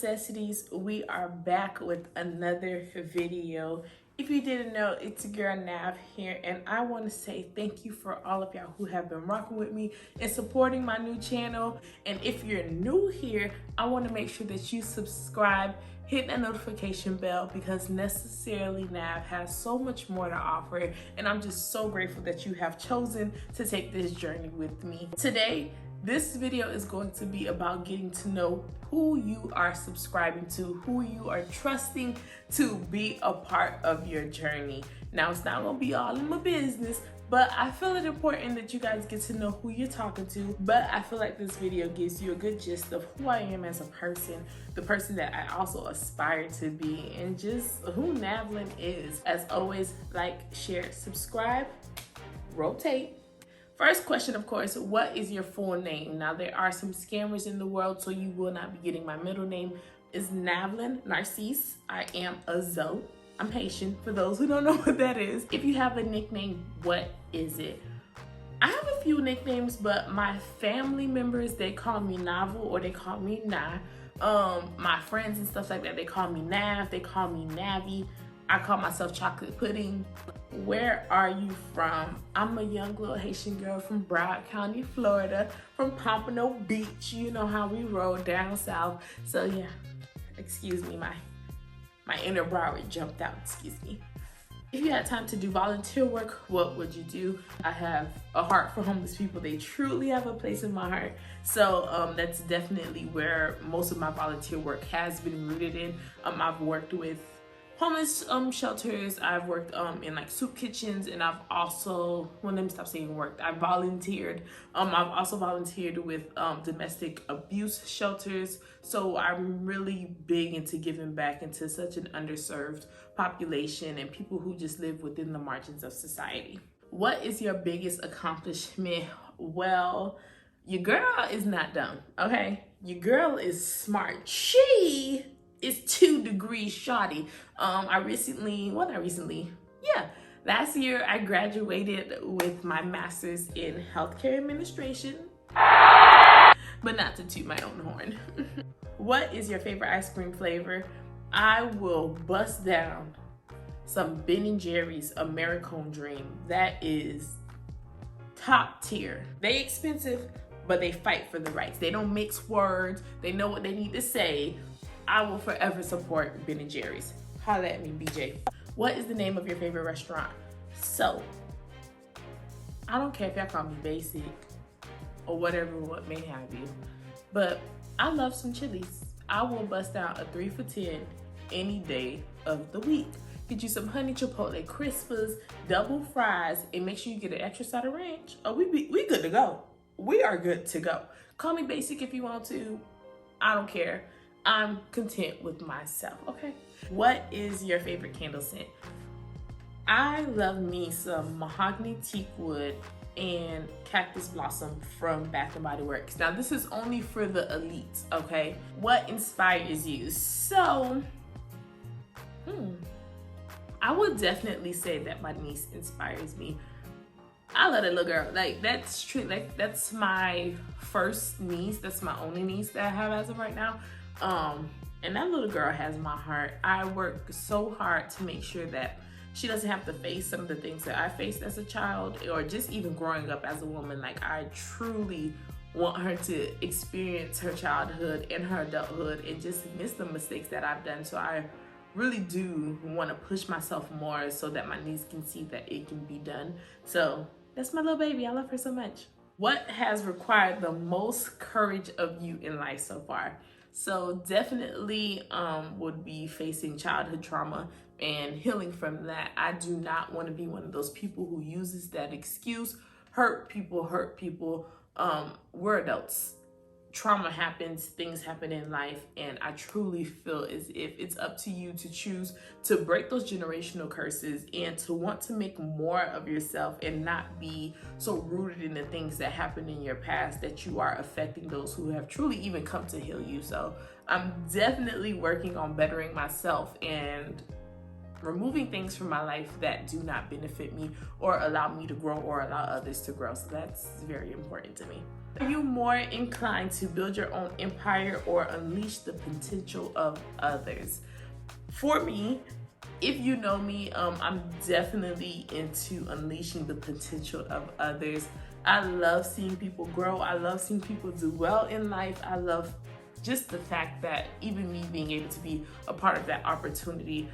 necessities, we are back with another video. If you didn't know, it's your girl Nav here, and I want to say thank you for all of y'all who have been rocking with me and supporting my new channel. And if you're new here, I want to make sure that you subscribe, hit that notification bell, because Necessarily Nav has so much more to offer, and I'm just so grateful that you have chosen to take this journey with me. Today, this video is going to be about getting to know who you are subscribing to, who you are trusting to be a part of your journey. Now, it's not gonna be all in my business, but I feel it important that you guys get to know who you're talking to. But I feel like this video gives you a good gist of who I am as a person, the person that I also aspire to be, and just who Navlin is. As always, like, share, subscribe, rotate. First question, of course, what is your full name? Now, there are some scammers in the world, so you will not be getting my middle name. Is Navlin Narcisse. I am a Zoe. I'm Haitian, for those who don't know what that is. If you have a nickname, what is it? I have a few nicknames, but my family members, they call me Navel or they call me Na. My friends and stuff like that, they call me Nav, they call me Navi. I call myself Chocolate Pudding. Where are you from? I'm a young little Haitian girl from Broward County, Florida, from Pompano Beach. You know how we roll down south. So yeah, excuse me, my inner Broward jumped out, excuse me. If you had time to do volunteer work, what would you do? I have a heart for homeless people. They truly have a place in my heart. So that's definitely where most of my volunteer work has been rooted in. I've worked with homeless shelters. I've worked in like soup kitchens, and I've also, well, let me stop saying worked. I volunteered. I've also volunteered with domestic abuse shelters. So I'm really big into giving back into such an underserved population and people who just live within the margins of society. What is your biggest accomplishment? Well, your girl is not dumb, okay? Your girl is smart. She is 2 degrees shoddy. Last year I graduated with my master's in healthcare administration, but not to toot my own horn. What is your favorite ice cream flavor? I will bust down some Ben & Jerry's Americone Dream. That is top tier. They expensive, but they fight for the rights. They don't mix words. They know what they need to say. I will forever support Ben & Jerry's. Holla at me, BJ. What is the name of your favorite restaurant? So, I don't care if y'all call me basic or whatever, what may have you, but I love some Chili's. I will bust out a 3 for $10 any day of the week. Get you some honey chipotle crispers, double fries, and make sure you get an extra side of ranch. Oh, we good to go. We are good to go. Call me basic if you want to. I don't care. I'm content with myself, okay? What is your favorite candle scent? I love me some mahogany teak wood and cactus blossom from Bath & Body Works. Now, this is only for the elites, okay? What inspires you? So, I would definitely say that my niece inspires me. I love that little girl. Like, that's true. Like, that's my first niece. That's my only niece that I have as of right now. And that little girl has my heart. I work so hard to make sure that she doesn't have to face some of the things that I faced as a child, or just even growing up as a woman. Like, I truly want her to experience her childhood and her adulthood and just miss the mistakes that I've done. So I really do want to push myself more so that my niece can see that it can be done. So that's my little baby. I love her so much. What has required the most courage of you in life so far? So definitely would be facing childhood trauma and healing from that. I do not want to be one of those people who uses that excuse. Hurt people. We're adults. Trauma happens, things happen in life, and I truly feel as if it's up to you to choose to break those generational curses and to want to make more of yourself and not be so rooted in the things that happened in your past that you are affecting those who have truly even come to heal you. So I'm definitely working on bettering myself and removing things from my life that do not benefit me or allow me to grow or allow others to grow. So that's very important to me. Are you more inclined to build your own empire or unleash the potential of others? For me, if you know me, I'm definitely into unleashing the potential of others. I love seeing people grow. I love seeing people do well in life. I love just the fact that even me being able to be a part of that opportunity.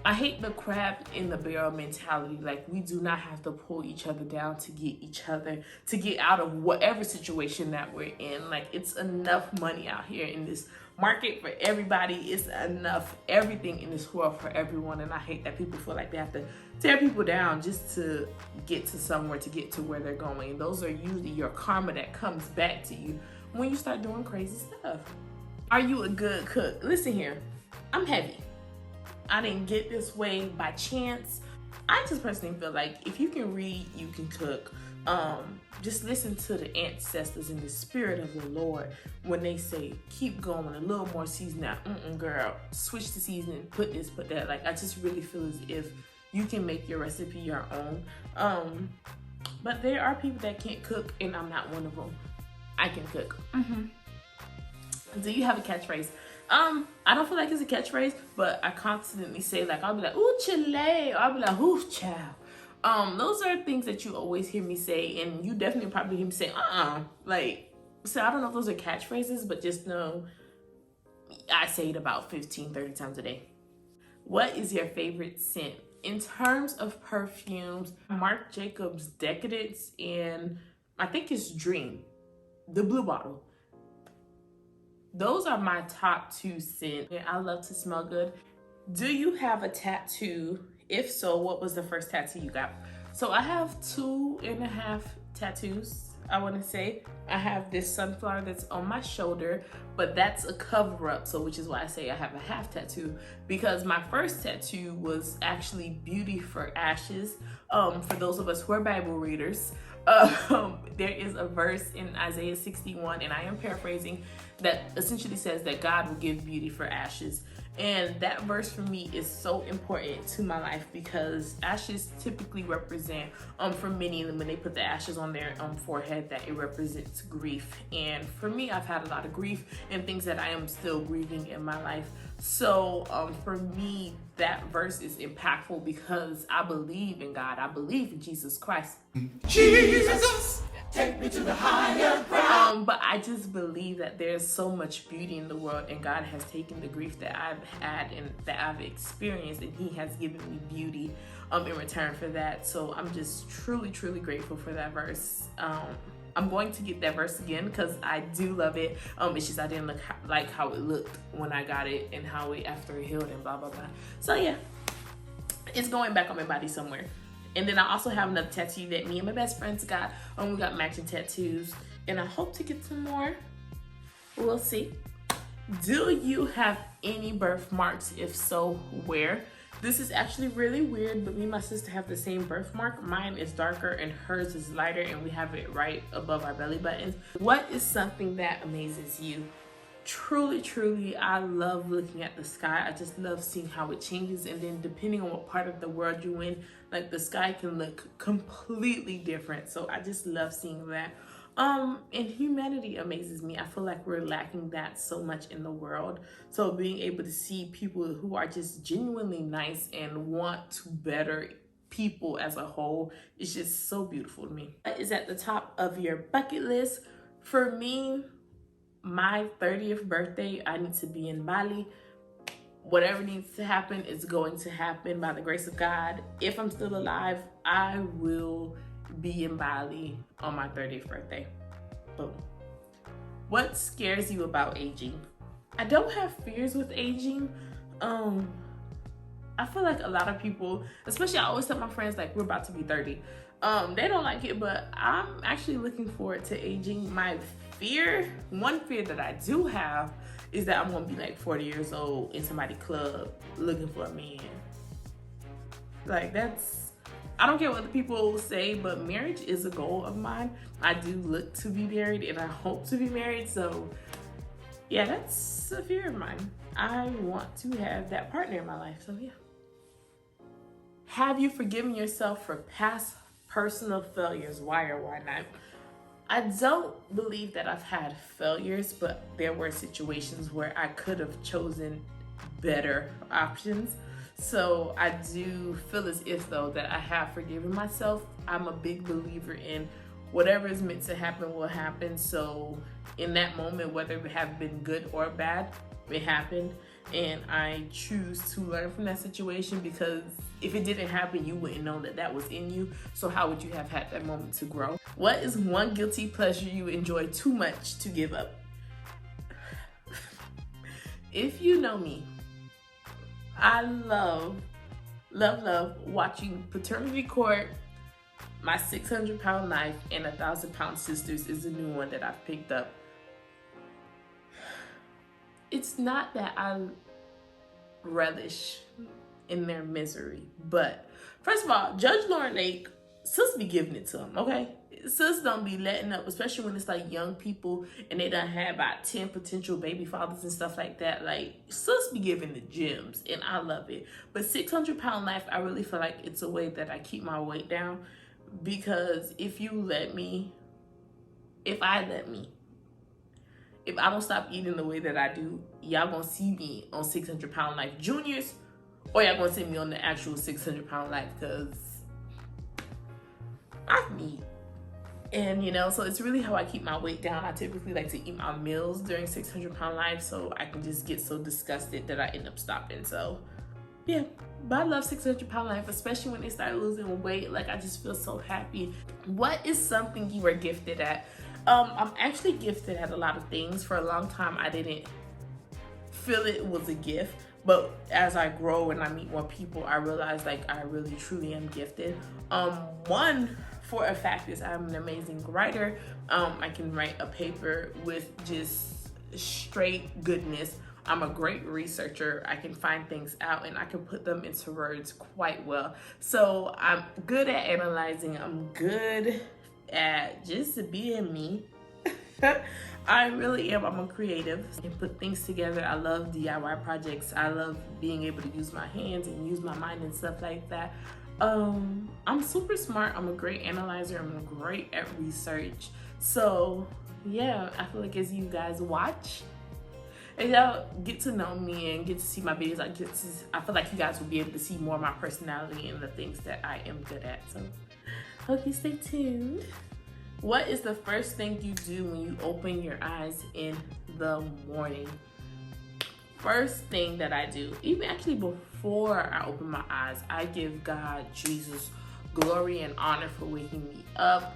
I hate the crab in the barrel mentality. Like, we do not have to pull each other down to get each other, to get out of whatever situation that we're in. Like, it's enough money out here in this market for everybody. It's enough everything in this world for everyone. And I hate that people feel like they have to tear people down just to get to somewhere, to get to where they're going. And those are usually your karma that comes back to you when you start doing crazy stuff. Are you a good cook? Listen here, I'm heavy. I didn't get this way by chance. I just personally feel like if you can read, you can cook. Just listen to the ancestors in the spirit of the Lord when they say, keep going, a little more seasoning. Girl, switch the seasoning, put this, put that. Like, I just really feel as if you can make your recipe your own. But there are people that can't cook, and I'm not one of them. I can cook. Do you have a catchphrase? I don't feel like it's a catchphrase, but I constantly say, like, I'll be like, ooh, chile, or I'll be like, ooh, child. Those are things that you always hear me say, and you definitely probably hear me say, like, so I don't know if those are catchphrases, but just know I say it about 15-30 times a day. What is your favorite scent? In terms of perfumes, Marc Jacobs Decadence, and I think it's Dream, the blue bottle. Those are my top 2 scents. I love to smell good. Do you have a tattoo? If so, what was the first tattoo you got? So I have 2.5 tattoos, I want to say. I have this sunflower that's on my shoulder, but that's a cover up. So which is why I say I have a half tattoo, because my first tattoo was actually Beauty for Ashes. For those of us who are Bible readers, there is a verse in Isaiah 61, and I am paraphrasing, that essentially says that God will give beauty for ashes. And that verse for me is so important to my life, because ashes typically represent, for many, when they put the ashes on their forehead, that it represents grief. And for me, I've had a lot of grief and things that I am still grieving in my life. So for me, that verse is impactful because I believe in God. I believe in Jesus Christ. Jesus, take me to the higher ground. But I just believe that there's so much beauty in the world, and God has taken the grief that I've had and that I've experienced, and He has given me beauty in return for that. So I'm just truly, truly grateful for that verse. I'm going to get that verse again because I do love it. It's just I didn't like how it looked when I got it, and how it after it healed and blah blah blah. So yeah, it's going back on my body somewhere. And then I also have another tattoo that me and my best friends got. We got matching tattoos, and I hope to get some more. We'll see. Do you have any birthmarks? If so, where? This is actually really weird, but me and my sister have the same birthmark. Mine is darker and hers is lighter, and we have it right above our belly buttons. What is something that amazes you? Truly, truly, I love looking at the sky. I just love seeing how it changes, and then depending on what part of the world you're in, like the sky can look completely different. So I just love seeing that. And humanity amazes me. I feel like we're lacking that so much in the world. So being able to see people who are just genuinely nice and want to better people as a whole is just so beautiful to me. What is at the top of your bucket list? For me, my 30th birthday, I need to be in Bali. Whatever needs to happen is going to happen by the grace of God. If I'm still alive, I will be in Bali on my 30th birthday. Boom. What scares you about aging? I don't have fears with aging. I feel like a lot of people, especially I always tell my friends, like, we're about to be 30. They don't like it, but I'm actually looking forward to aging. My fear, one fear that I do have, is that I'm gonna be like 40 years old in somebody's club looking for a man. Like, that's, I don't care what the people say, but marriage is a goal of mine. I do look to be married, and I hope to be married. So yeah, that's a fear of mine. I want to have that partner in my life. So yeah. Have you forgiven yourself for past personal failures? Why or why not? I don't believe that I've had failures, but there were situations where I could have chosen better options. So I do feel as if though that I have forgiven myself. I'm a big believer in whatever is meant to happen will happen. So in that moment, whether it have been good or bad, it happened. And I choose to learn from that situation, because if it didn't happen, you wouldn't know that that was in you. So how would you have had that moment to grow? What is one guilty pleasure you enjoy too much to give up? If you know me, I love watching paternity court. My 600-pound life and 1,000-pound sisters is a new one that I've picked up. It's not that I relish in their misery, but first of all, Judge Lauren Lake, sis be giving it to them, okay? Sis don't be letting up, especially when it's like young people and they done had about 10 potential baby fathers and stuff like that. Like, sis be giving the gems, and I love it. But 600-pound life, I really feel like it's a way that I keep my weight down, because if I don't stop eating the way that I do, y'all gonna see me on 600-pound life juniors, or y'all gonna see me on the actual 600-pound life, because I need. And so it's really how I keep my weight down. I typically like to eat my meals during 600-pound life, so I can just get so disgusted that I end up stopping. So yeah, but I love 600-pound life, especially when they start losing weight. Like, I just feel so happy. What is something you were gifted at? I'm actually gifted at a lot of things. For a long time, I didn't feel it was a gift, but as I grow and I meet more people, I realize like I really truly am gifted. One for a fact is I'm an amazing writer. I can write a paper with just straight goodness. I'm a great researcher. I can find things out and I can put them into words quite well. So I'm good at analyzing. I'm good at just being me. I really am. I'm a creative and put things together. I love DIY projects. I love being able to use my hands and use my mind and stuff like that. I'm super smart. I'm a great analyzer. I'm great at research. So yeah, I feel like as you guys watch and y'all get to know me and get to see my videos, I feel like you guys will be able to see more of my personality and the things that I am good at. So hope you stay tuned. What is the first thing you do when you open your eyes in the morning? First thing that I do, even actually before I open my eyes, I give God, Jesus, glory and honor for waking me up.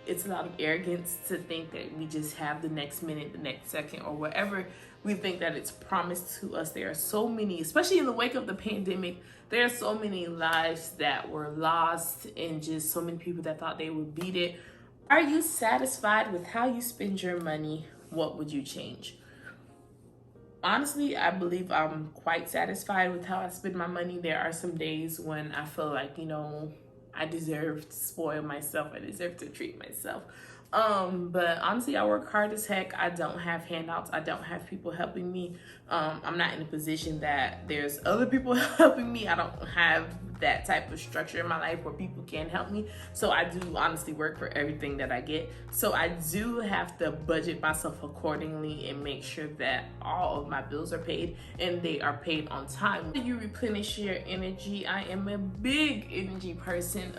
It's a lot of arrogance to think that we just have the next minute, the next second, or whatever we think that it's promised to us. There are so many, especially in the wake of the pandemic, there are so many lives that were lost and just so many people that thought they would beat it. Are you satisfied with how you spend your money? What would you change? Honestly, I believe I'm quite satisfied with how I spend my money. There are some days when I feel like, I deserve to spoil myself. I deserve to treat myself. But honestly, I work hard as heck. I don't have handouts. I don't have people helping me. I'm not in a position that there's other people helping me. I don't have that type of structure in my life where people can help me. So I do honestly work for everything that I get. So I do have to budget myself accordingly and make sure that all of my bills are paid and they are paid on time. You replenish your energy. I am a big energy person.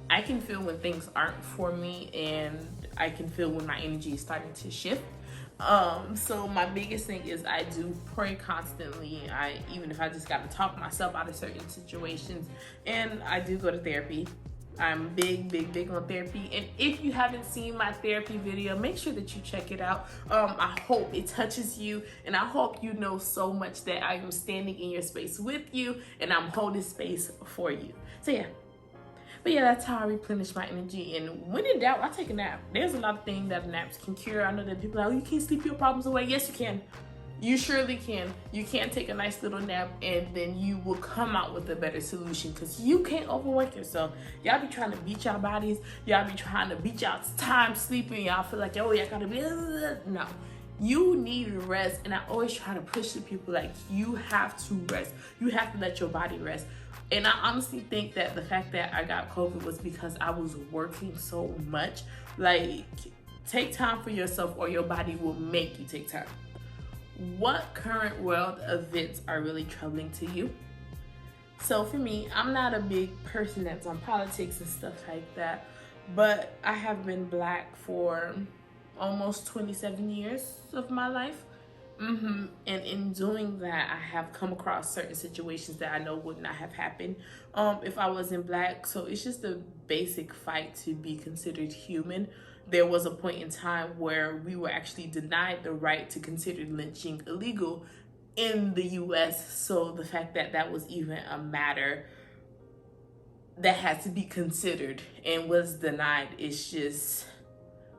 I can feel when things aren't for me, and I can feel when my energy is starting to shift. So my biggest thing is I do pray constantly. Even if I just got to talk myself out of certain situations, and I do go to therapy. I'm big on therapy. And if you haven't seen my therapy video, make sure that you check it out. I hope it touches you, and I hope you know so much that I am standing in your space with you and I'm holding space for you. So yeah. But yeah, that's how I replenish my energy. And when in doubt, I take a nap. There's a lot of things that naps can cure. I know that people are like, oh, you can't sleep your problems away. Yes, you can. You surely can. You can take a nice little nap and then you will come out with a better solution, because you can't overwork yourself. Y'all be trying to beat y'all bodies. Y'all be trying to beat y'all's time sleeping. Y'all feel like, oh, y'all gotta be, no. You need rest. And I always try to push the people like, you have to rest. You have to let your body rest. And I honestly think that the fact that I got COVID was because I was working so much. Like, take time for yourself or your body will make you take time. What current world events are really troubling to you? So for me, I'm not a big person that's on politics and stuff like that, but I have been Black for almost 27 years of my life. And in doing that, I have come across certain situations that I know would not have happened if I wasn't Black. So it's just a basic fight to be considered human. There was a point in time where we were actually denied the right to consider lynching illegal in the US. So the fact that that was even a matter that had to be considered and was denied is just,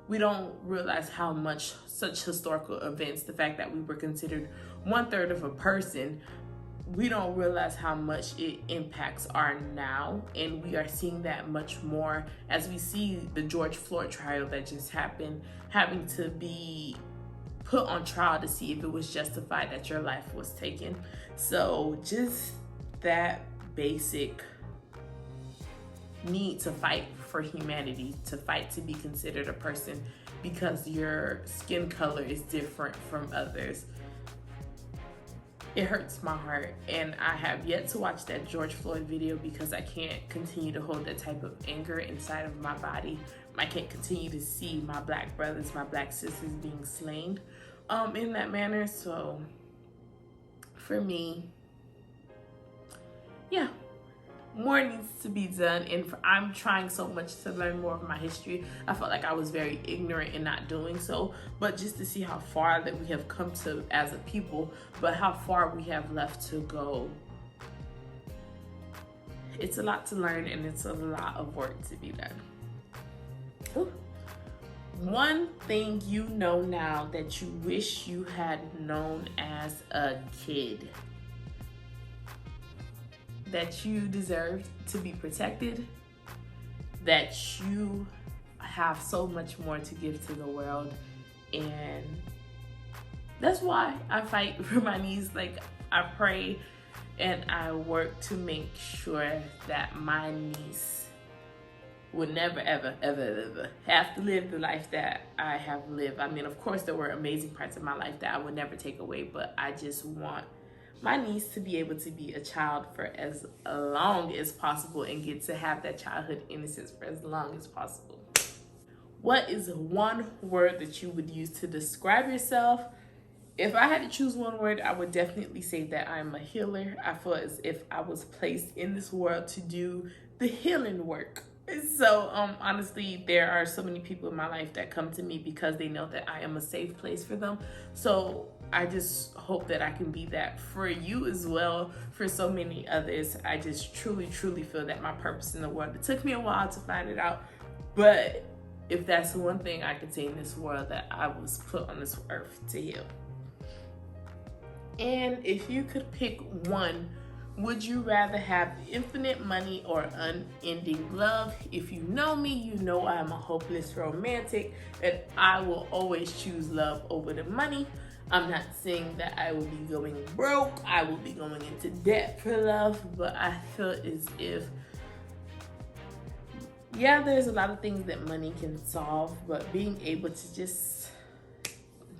we don't realize how much such historical events, the fact that we were considered 1/3 of a person, we don't realize how much it impacts our now. And we are seeing that much more as we see the George Floyd trial that just happened, having to be put on trial to see if it was justified that your life was taken. So just that basic need to fight for humanity, to fight to be considered a person because your skin color is different from others. It hurts my heart, and I have yet to watch that George Floyd video because I can't continue to hold that type of anger inside of my body. I can't continue to see my Black brothers, my Black sisters being slain in that manner. So for me, yeah, more needs to be done, and I'm trying so much to learn more of my history. I felt like I was very ignorant in not doing so, but just to see how far that we have come to as a people, but how far we have left to go. It's a lot to learn, and it's a lot of work to be done. Whew. One thing you know now that you wish you had known as a kid. That you deserve to be protected, that you have so much more to give to the world, and that's why I fight for my niece. Like, I pray and I work to make sure that my niece would never, ever, ever, ever have to live the life that I have lived. I mean, of course, there were amazing parts of my life that I would never take away, but I just want my niece to be able to be a child for as long as possible and get to have that childhood innocence for as long as possible. What is one word that you would use to describe yourself? If I had to choose one word, I would definitely say that I'm a healer. I feel as if I was placed in this world to do the healing work. So honestly, there are so many people in my life that come to me because they know that I am a safe place for them. So I just hope that I can be that for you as well, for so many others. I just truly, truly feel that my purpose in the world, it took me a while to find it out, but if that's the one thing I can say in this world, that I was put on this earth to heal. And if you could pick one, would you rather have infinite money or unending love? If you know me, you know I'm a hopeless romantic, and I will always choose love over the money. I'm not saying that I will be going broke, I will be going into debt for love, but I feel as if, yeah, there's a lot of things that money can solve, but being able to just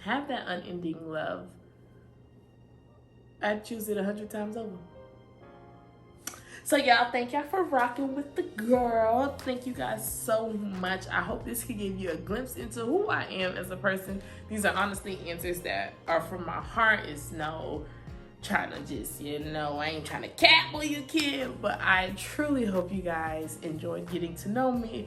have that unending love, I'd choose it 100 times over. So y'all, thank y'all for rocking with the girl. Thank you guys so much. I hope this could give you a glimpse into who I am as a person. These are honestly answers that are from my heart. It's no trying to just, I ain't trying to catboy your kid, but I truly hope you guys enjoyed getting to know me.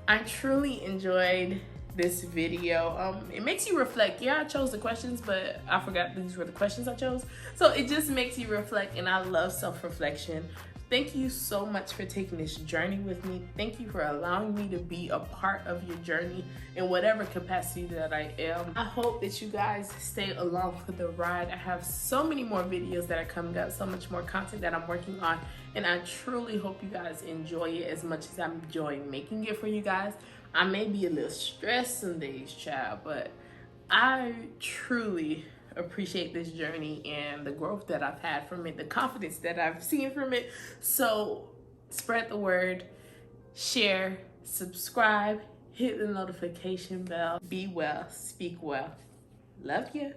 I truly enjoyed this video. It makes you reflect. Yeah, I chose the questions, but I forgot these were the questions I chose. So it just makes you reflect, and I love self-reflection. Thank you so much for taking this journey with me. Thank you for allowing me to be a part of your journey in whatever capacity that I am. I hope that you guys stay along for the ride. I have so many more videos that are coming up, so much more content that I'm working on, and I truly hope you guys enjoy it as much as I'm enjoying making it for you guys. I may be a little stressed some days, child, but I truly appreciate this journey and the growth that I've had from it, the confidence that I've seen from it. So spread the word, share, subscribe, hit the notification bell. Be well, speak well. Love you.